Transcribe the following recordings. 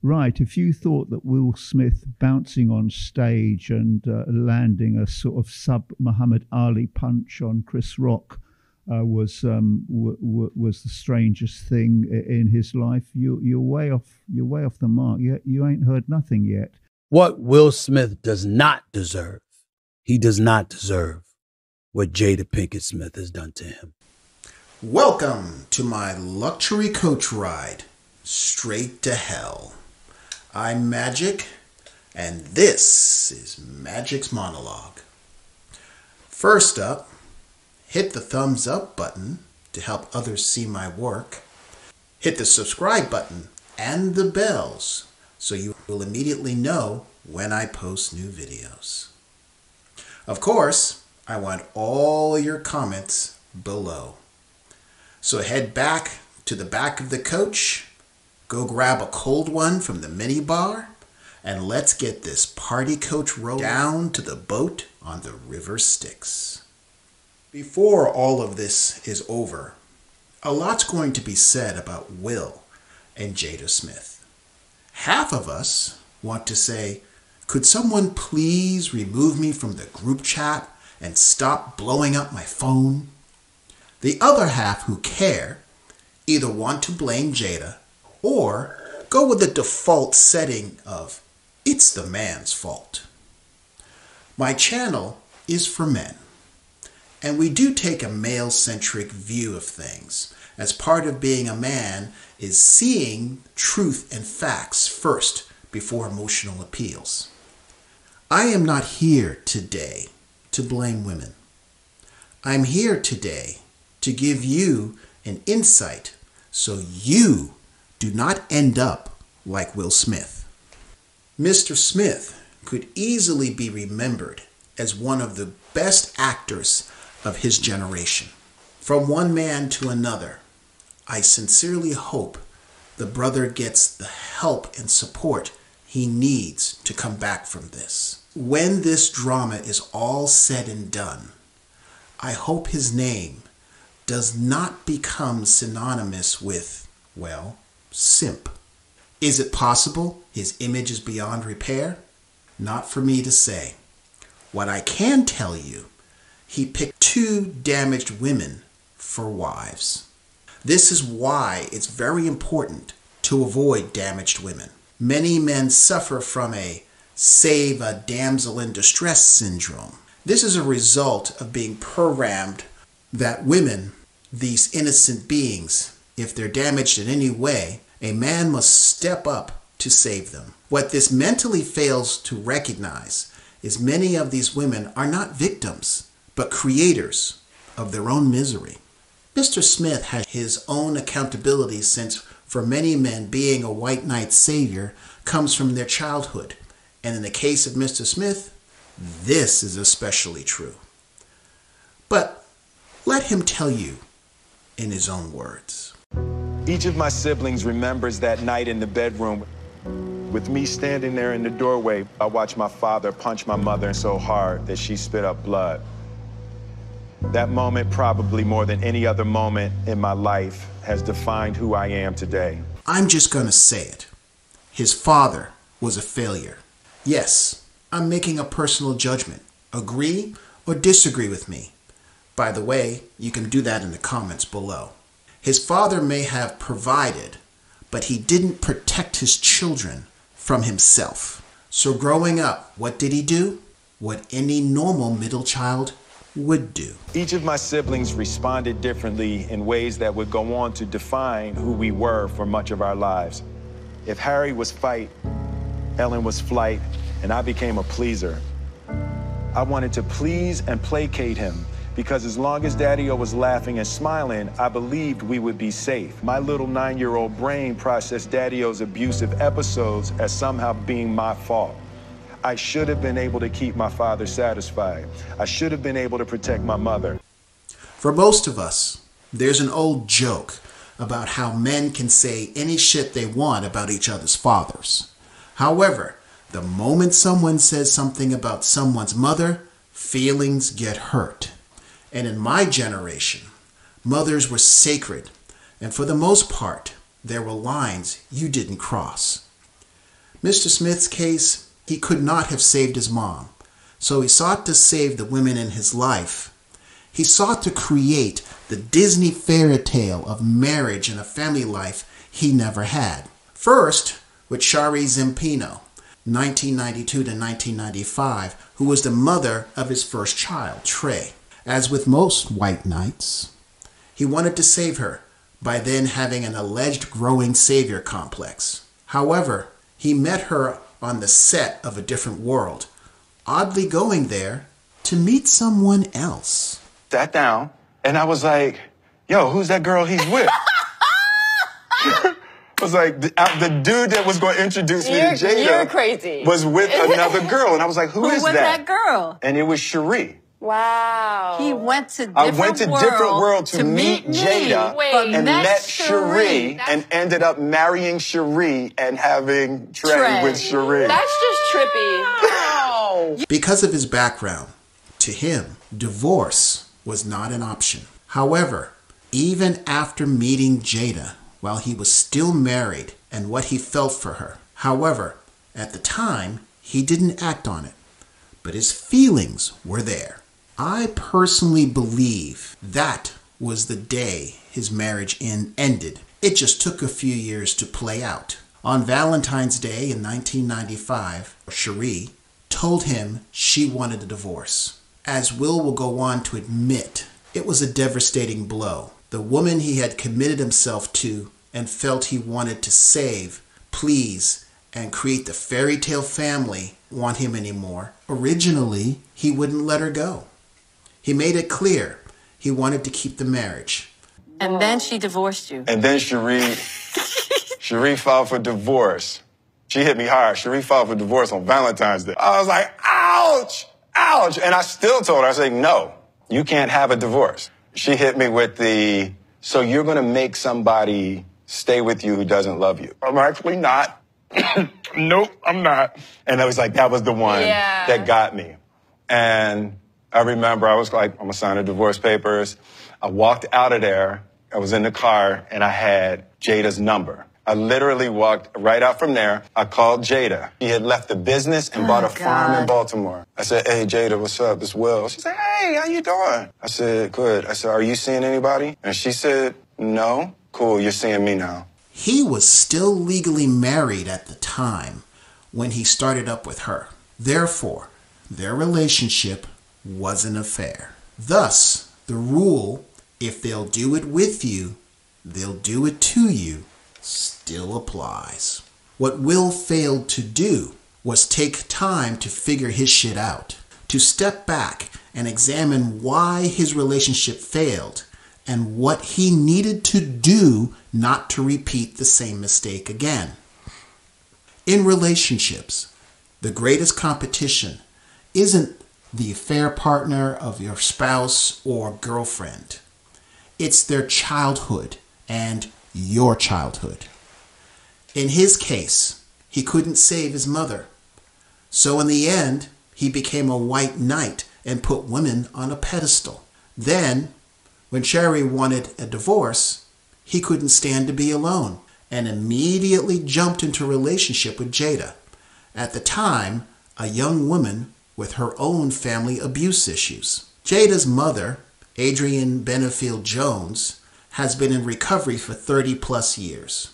Right, if you thought that Will Smith bouncing on stage and landing a sort of sub-Muhammad Ali punch on Chris Rock was the strangest thing in his life, you're way off the mark. You ain't heard nothing yet. What Will Smith does not deserve, he does not deserve what Jadapinkettsmith has done to him. Welcome to my luxury coach ride straight to hell. I'm Magic, and this is Magic's Monologue. First up, hit the thumbs up button to help others see my work. Hit the subscribe button and the bells so you will immediately know when I post new videos. Of course, I want all your comments below. So head back to the back of the coach, go grab a cold one from the mini bar, and let's get this party coach row down to the boat on the river Styx. Before all of this is over, a lot's going to be said about Will and Jada Smith. Half of us want to say, could someone please remove me from the group chat and stop blowing up my phone? The other half who care either want to blame Jada or go with the default setting of, it's the man's fault. My channel is for men, and we do take a male-centric view of things, as part of being a man is seeing truth and facts first before emotional appeals. I am not here today to blame women. I'm here today to give you an insight so you do not end up like Will Smith. Mr. Smith could easily be remembered as one of the best actors of his generation. From one man to another, I sincerely hope the brother gets the help and support he needs to come back from this. When this drama is all said and done, I hope his name does not become synonymous with, well, simp. Is it possible his image is beyond repair? Not for me to say. What I can tell you, he picked 2 damaged women for wives. This is why it's very important to avoid damaged women. Many men suffer from a save a damsel in distress syndrome. This is a result of being programmed that women, these innocent beings, if they're damaged in any way, a man must step up to save them. What this mentally fails to recognize is many of these women are not victims, but creators of their own misery. Mr. Smith has his own accountability, since for many men being a white knight savior comes from their childhood. And in the case of Mr. Smith, this is especially true. But let him tell you in his own words. Each of my siblings remembers that night in the bedroom. With me standing there in the doorway, I watched my father punch my mother so hard that she spit up blood. That moment, probably more than any other moment in my life, has defined who I am today. I'm just going to say it. His father was a failure. Yes, I'm making a personal judgment. Agree or disagree with me? By the way, you can do that in the comments below. His father may have provided, but he didn't protect his children from himself. So growing up, what did he do? What any normal middle child would do. Each of my siblings responded differently in ways that would go on to define who we were for much of our lives. If Harry was fight, Ellen was flight, and I became a pleaser. I wanted to please and placate him, because as long as Daddy-O was laughing and smiling, I believed we would be safe. My little 9-year-old brain processed Daddy-O's abusive episodes as somehow being my fault. I should have been able to keep my father satisfied. I should have been able to protect my mother. For most of us, there's an old joke about how men can say any shit they want about each other's fathers. However, the moment someone says something about someone's mother, feelings get hurt. And in my generation, mothers were sacred, and for the most part, there were lines you didn't cross. Mr. Smith's case, he could not have saved his mom, so he sought to save the women in his life. He sought to create the Disney fairy tale of marriage and a family life he never had. First, with Shari Zampino, 1992 to 1995, who was the mother of his first child, Trey. As with most white knights, he wanted to save her by then having an alleged growing savior complex. However, he met her on the set of A Different World, oddly going there to meet someone else. Sat down, and I was like, yo, who's that girl he's with? I was like, the dude that was going to introduce me to Jada was with another girl. And I was like, who is that girl? And it was Cherie. Wow. I went to Different World to meet Jada and met Cherie and ended up marrying Cherie and having Trey with Cherie. That's just trippy. Wow. Because of his background, to him, divorce was not an option. However, even after meeting Jada, while he was still married and what he felt for her, however, at the time, he didn't act on it, but his feelings were there. I personally believe that was the day his marriage ended. It just took a few years to play out. On Valentine's Day in 1995, Cherie told him she wanted a divorce. As Will go on to admit, it was a devastating blow. The woman he had committed himself to and felt he wanted to save, please, and create the fairy tale family want him anymore. Originally, he wouldn't let her go. He made it clear he wanted to keep the marriage. And then she divorced you. And then Cherie filed for divorce. She hit me hard. Cherie filed for divorce on Valentine's Day. I was like, ouch, ouch. And I still told her, I said, no, you can't have a divorce. She hit me with so you're going to make somebody stay with you who doesn't love you. I'm actually not. Nope, I'm not. And I was like, that was the one that got me. And I remember I was like, I'm going to sign the divorce papers. I walked out of there. I was in the car, and I had Jada's number. I literally walked right out from there. I called Jada. He had left the business and bought a farm in Baltimore. I said, hey, Jada, what's up? It's Will. She said, hey, how you doing? I said, good. I said, are you seeing anybody? And she said, no. Cool, you're seeing me now. He was still legally married at the time when he started up with her. Therefore, their relationship was an affair. Thus, the rule, if they'll do it with you, they'll do it to you, still applies. What Will failed to do was take time to figure his shit out, to step back and examine why his relationship failed and what he needed to do not to repeat the same mistake again. In relationships, the greatest competition isn't the affair partner of your spouse or girlfriend. It's their childhood and your childhood. In his case, he couldn't save his mother. So in the end, he became a white knight and put women on a pedestal. Then, when Cherie wanted a divorce, he couldn't stand to be alone and immediately jumped into a relationship with Jada, at the time, a young woman with her own family abuse issues. Jada's mother, Adrienne Benefield Jones, has been in recovery for 30 plus years.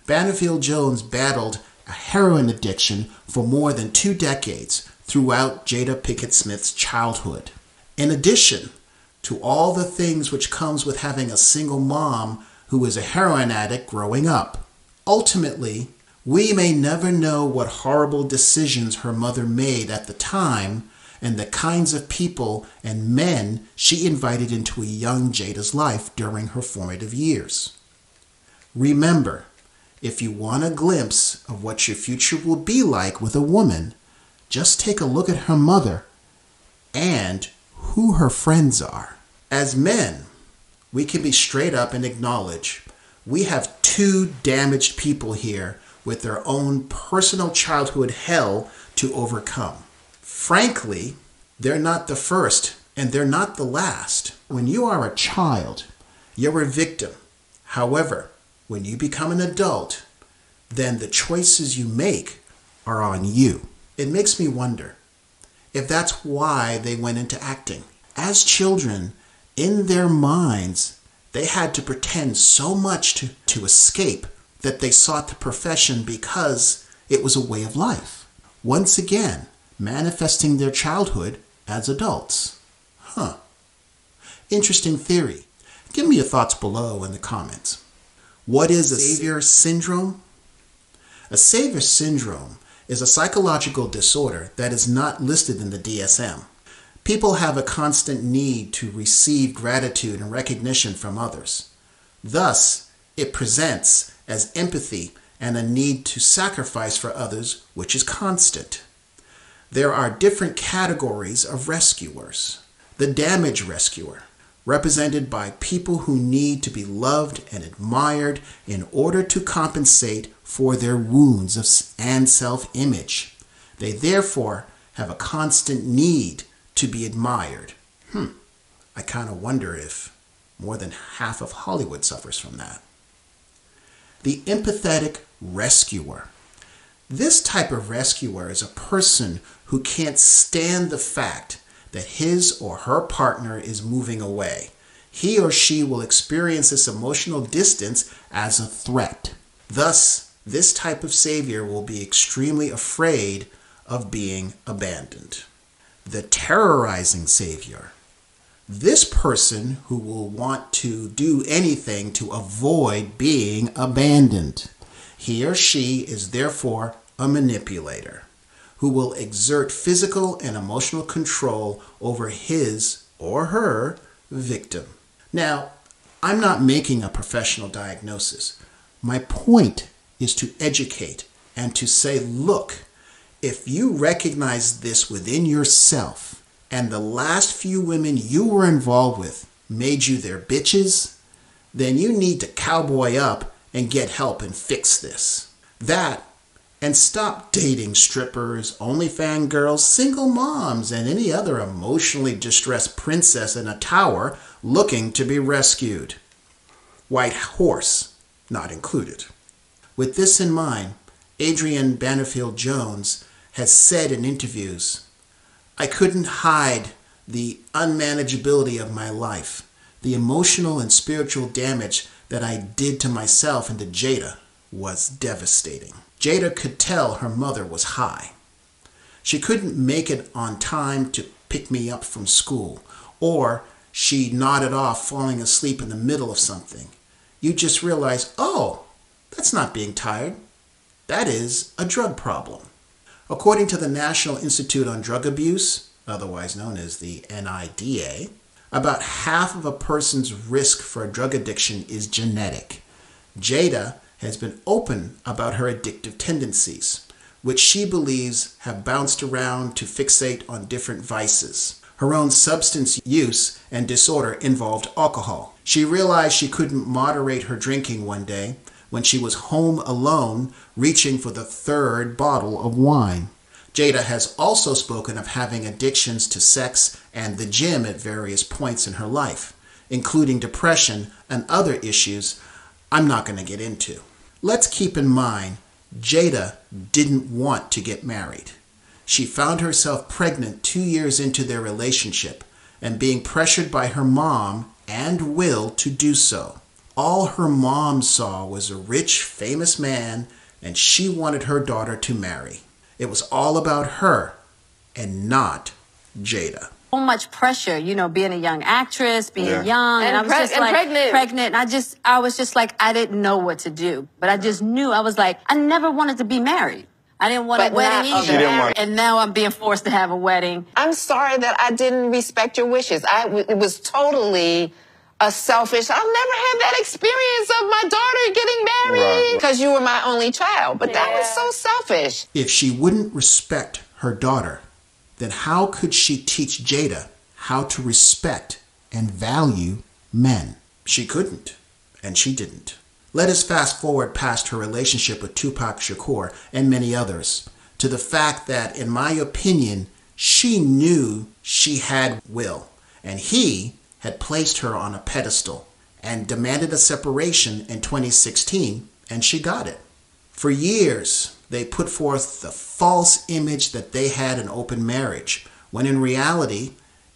Benefield Jones battled a heroin addiction for more than 2 decades throughout Jada Pinkett Smith's childhood. In addition to all the things which comes with having a single mom who is a heroin addict growing up. Ultimately, we may never know what horrible decisions her mother made at the time and the kinds of people and men she invited into a young Jada's life during her formative years. Remember, if you want a glimpse of what your future will be like with a woman, just take a look at her mother and who her friends are. As men, we can be straight up and acknowledge we have 2 damaged people here with their own personal childhood hell to overcome. Frankly, they're not the first and they're not the last. When you are a child, you're a victim. However, when you become an adult, then the choices you make are on you. It makes me wonder if that's why they went into acting. As children, in their minds, they had to pretend so much to escape that they sought the profession because it was a way of life. Once again, manifesting their childhood as adults. Interesting theory. Give me your thoughts below in the comments. What is a savior syndrome? A savior syndrome is a psychological disorder that is not listed in the DSM. People have a constant need to receive gratitude and recognition from others. Thus, it presents as empathy and a need to sacrifice for others, which is constant. There are different categories of rescuers. The damage rescuer, represented by people who need to be loved and admired in order to compensate for their wounds and self-image. They therefore have a constant need to be admired. I kind of wonder if more than half of Hollywood suffers from that. The empathetic rescuer. This type of rescuer is a person who can't stand the fact that his or her partner is moving away. He or she will experience this emotional distance as a threat. Thus, this type of savior will be extremely afraid of being abandoned. The terrorizing savior. This person who will want to do anything to avoid being abandoned. He or she is therefore a manipulator who will exert physical and emotional control over his or her victim. Now, I'm not making a professional diagnosis. My point is to educate and to say, look, if you recognize this within yourself and the last few women you were involved with made you their bitches, then you need to cowboy up and get help and fix this. That, and stop dating strippers, OnlyFans girls, single moms, and any other emotionally distressed princess in a tower looking to be rescued. White horse not included. With this in mind, Adrienne Banfield-Jones has said in interviews, I couldn't hide the unmanageability of my life, the emotional and spiritual damage that I did to myself and to Jada was devastating. Jada could tell her mother was high. She couldn't make it on time to pick me up from school, or she nodded off falling asleep in the middle of something. You just realize, oh, that's not being tired. That is a drug problem. According to the National Institute on Drug Abuse, otherwise known as the NIDA, about half of a person's risk for a drug addiction is genetic. Jada has been open about her addictive tendencies, which she believes have bounced around to fixate on different vices. Her own substance use and disorder involved alcohol. She realized she couldn't moderate her drinking one day when she was home alone, reaching for the third bottle of wine. Jada has also spoken of having addictions to sex and the gym at various points in her life, including depression and other issues I'm not going to get into. Let's keep in mind, Jada didn't want to get married. She found herself pregnant 2 years into their relationship and being pressured by her mom and Will to do so. All her mom saw was a rich, famous man, and she wanted her daughter to marry. It was all about her and not Jada. So much pressure, you know, being a young actress, being young, and I was just like pregnant. I was just like, I didn't know what to do, but I just knew. I was like, I never wanted to be married. I didn't want a wedding either. And now I'm being forced to have a wedding. I'm sorry that I didn't respect your wishes. It was totally selfish. I'll never have that experience of my daughter getting married because you were my only child. But that was so selfish. If she wouldn't respect her daughter, then how could she teach Jada how to respect and value men? She couldn't, and she didn't. Let us fast forward past her relationship with Tupac Shakur and many others to the fact that, in my opinion, she knew she had Will, and he had placed her on a pedestal and demanded a separation in 2016, and she got it. For years, They put forth the false image that they had an open marriage, when in reality,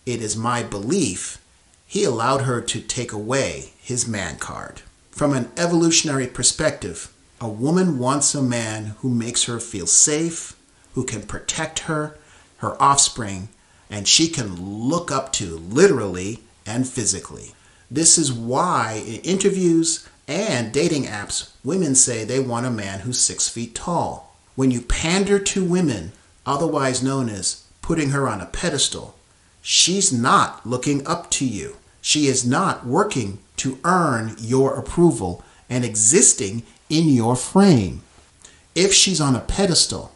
it is my belief, he allowed her to take away his man card. From an evolutionary perspective, a woman wants a man who makes her feel safe, who can protect her, her offspring, and she can look up to literally and physically. This is why in interviews and dating apps, women say they want a man who's 6 feet tall. When you pander to women, otherwise known as putting her on a pedestal, she's not looking up to you. She is not working to earn your approval and existing in your frame. If she's on a pedestal,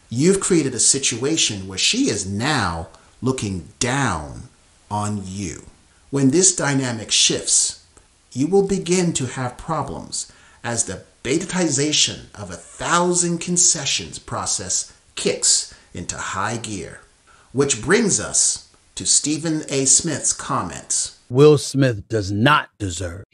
you've created a situation where she is now looking down on you. When this dynamic shifts, you will begin to have problems as the betatization of 1,000 concessions process kicks into high gear. Which brings us to Stephen A. Smith's comments. Will Smith does not deserve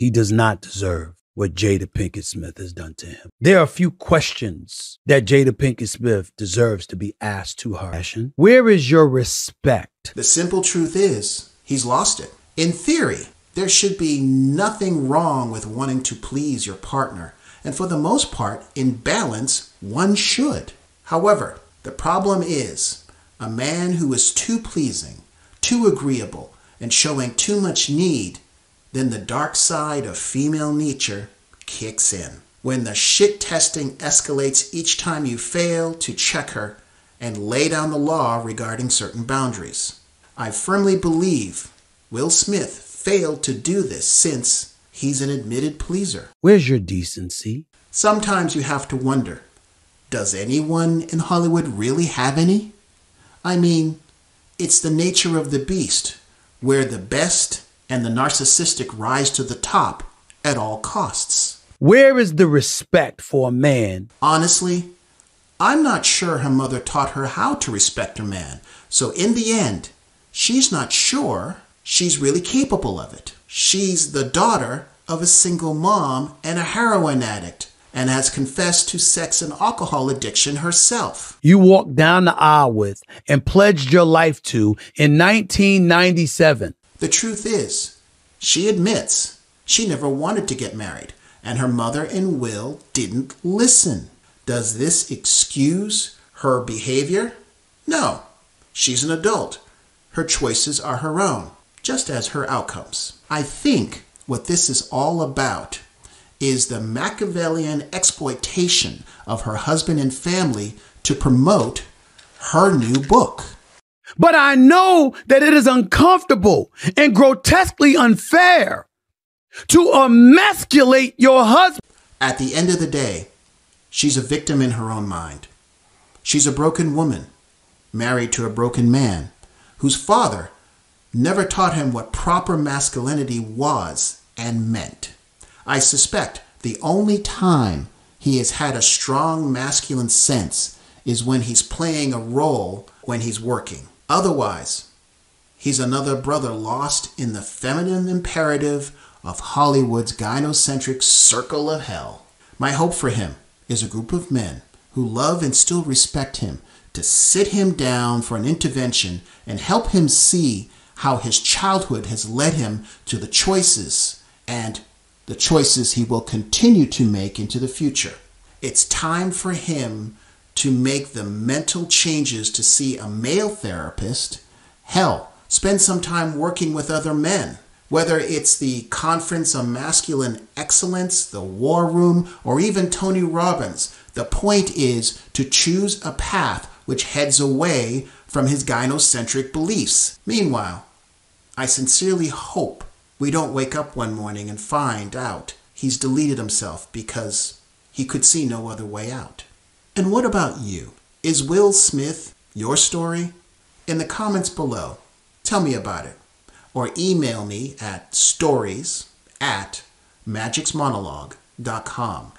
what Jada Pinkett Smith has done to him. There are a few questions that Jada Pinkett Smith deserves to be asked to her. Where is your respect? The simple truth is, he's lost it. In theory, there should be nothing wrong with wanting to please your partner, and for the most part, in balance, one should. However, the problem is, a man who is too pleasing, too agreeable, and showing too much need, then the dark side of female nature kicks in. When the shit testing escalates each time you fail to check her and lay down the law regarding certain boundaries. I firmly believe Will Smith failed to do this since he's an admitted pleaser. Where's your decency? Sometimes you have to wonder, does anyone in Hollywood really have any? I mean, it's the nature of the beast, where the best and the narcissistic rise to the top at all costs. Where is the respect for a man? Honestly, I'm not sure her mother taught her how to respect a man. So in the end, she's not sure she's really capable of it. She's the daughter of a single mom and a heroin addict, and has confessed to sex and alcohol addiction herself. You walked down the aisle with and pledged your life to in 1997. The truth is, she admits she never wanted to get married, and her mother and Will didn't listen. Does this excuse her behavior? No. She's an adult. Her choices are her own, just as her outcomes. I think what this is all about is the Machiavellian exploitation of her husband and family to promote her new book. But I know that it is uncomfortable and grotesquely unfair to emasculate your husband. At the end of the day, she's a victim in her own mind. She's a broken woman, married to a broken man, whose father never taught him what proper masculinity was and meant. I suspect the only time he has had a strong masculine sense is when he's playing a role when he's working. Otherwise, he's another brother lost in the feminine imperative of Hollywood's gynocentric circle of hell. My hope for him is a group of men who love and still respect him to sit him down for an intervention and help him see how his childhood has led him to the choices and the choices he will continue to make into the future. It's time for him to make the mental changes to see a male therapist. Hell, spend some time working with other men. Whether it's the Conference on Masculine Excellence, the War Room, or even Tony Robbins, the point is to choose a path which heads away from his gynocentric beliefs. Meanwhile, I sincerely hope we don't wake up one morning and find out he's deleted himself because he could see no other way out. And what about you? Is Will Smith your story? In the comments below, tell me about it. Or email me at stories@magicsmonologue.com.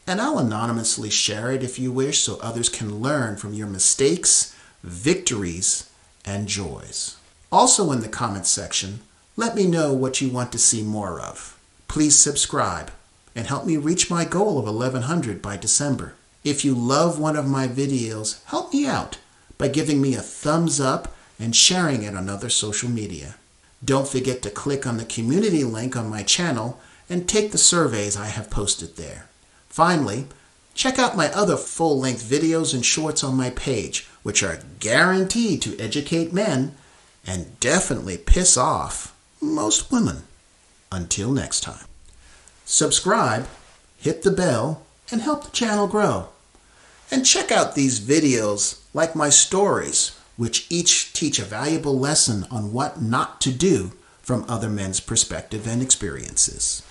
And I'll anonymously share it if you wish so others can learn from your mistakes, victories, and joys. Also in the comments section, let me know what you want to see more of. Please subscribe and help me reach my goal of 1,100 by December. If you love one of my videos, help me out by giving me a thumbs up and sharing it on other social media. Don't forget to click on the community link on my channel and take the surveys I have posted there. Finally, check out my other full-length videos and shorts on my page, which are guaranteed to educate men and definitely piss off most women. Until next time. Subscribe, hit the bell, and help the channel grow. And check out these videos like my stories, which each teach a valuable lesson on what not to do from other men's perspective and experiences.